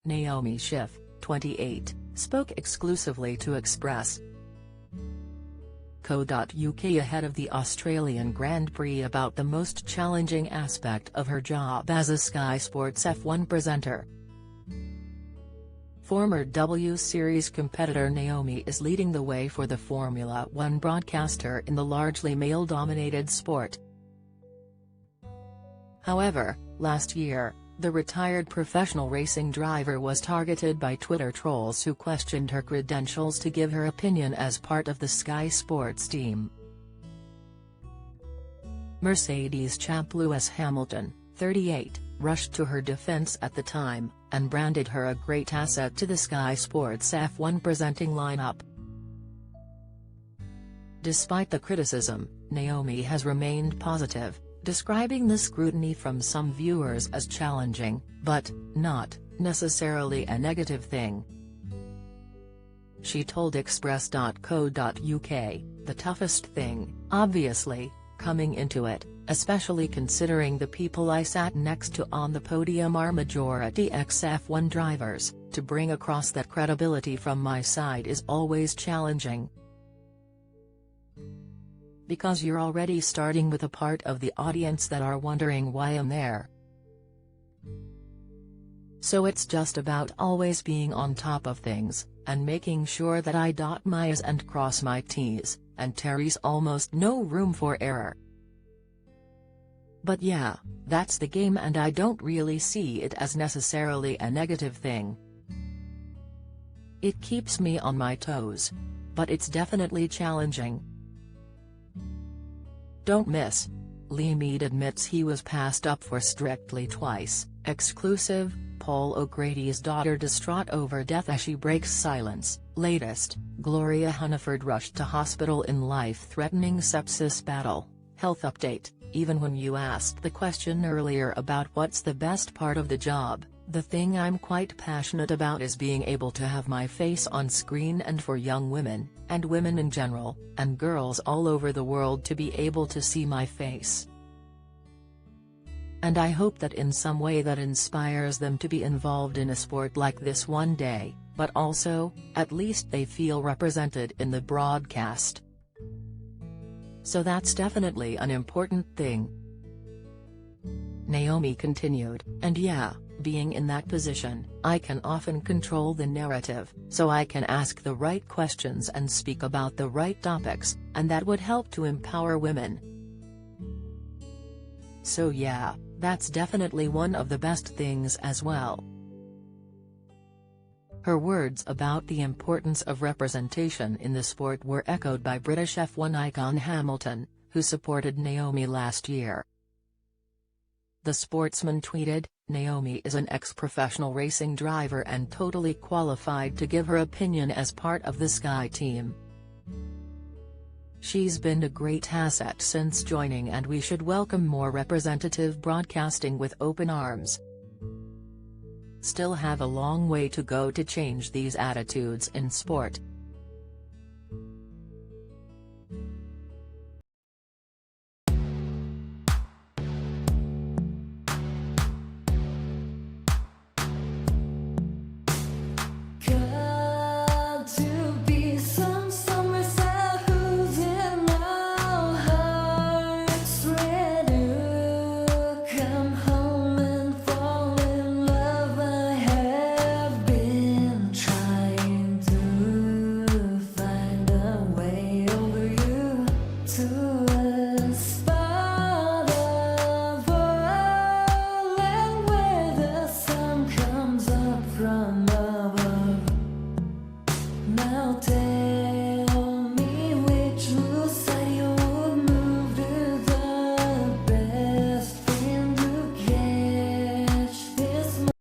Naomi Schiff, 28, spoke exclusively to Express.co.uk ahead of the Australian Grand Prix about the most challenging aspect of her job as a Sky Sports F1 presenter. Former W Series competitor Naomi is leading the way for the Formula One broadcaster in the largely male-dominated sport. However, last year, the retired professional racing driver was targeted by Twitter trolls who questioned her credentials to give her opinion as part of the Sky Sports team. Mercedes champ Lewis Hamilton, 38, rushed to her defense at the time, and branded her a great asset to the Sky Sports F1 presenting lineup. Despite the criticism, Naomi has remained positive, describing the scrutiny from some viewers as challenging, but not necessarily a negative thing. She told Express.co.uk, "The toughest thing, obviously, coming into it, especially considering the people I sat next to on the podium are majority ex-F1 drivers, to bring across that credibility from my side is always challenging. Because you're already starting with a part of the audience that are wondering why I'm there. So it's just about always being on top of things, and making sure that I dot my I's and cross my T's, and there's almost no room for error. But yeah, that's the game and I don't really see it as necessarily a negative thing. It keeps me on my toes. But it's definitely challenging." Don't miss. Lee Mead admits he was passed up for Strictly twice. Exclusive, Paul O'Grady's daughter distraught over death as she breaks silence. Latest, Gloria Hunniford rushed to hospital in life-threatening sepsis battle. Health update. Even when you asked the question earlier about what's the best part of the job, the thing I'm quite passionate about is being able to have my face on screen, and for young women, and women in general, and girls all over the world to be able to see my face. And I hope that in some way that inspires them to be involved in a sport like this one day, but also, at least they feel represented in the broadcast. So that's definitely an important thing." Naomi continued, "And yeah, being in that position, I can often control the narrative, so I can ask the right questions and speak about the right topics, and that would help to empower women. So yeah, that's definitely one of the best things as well." Her words about the importance of representation in the sport were echoed by British F1 icon Hamilton, who supported Naomi last year. The sportsman tweeted, "Naomi is an ex-professional racing driver and totally qualified to give her opinion as part of the Sky team. She's been a great asset since joining and we should welcome more representative broadcasting with open arms. Still have a long way to go to change these attitudes in sport,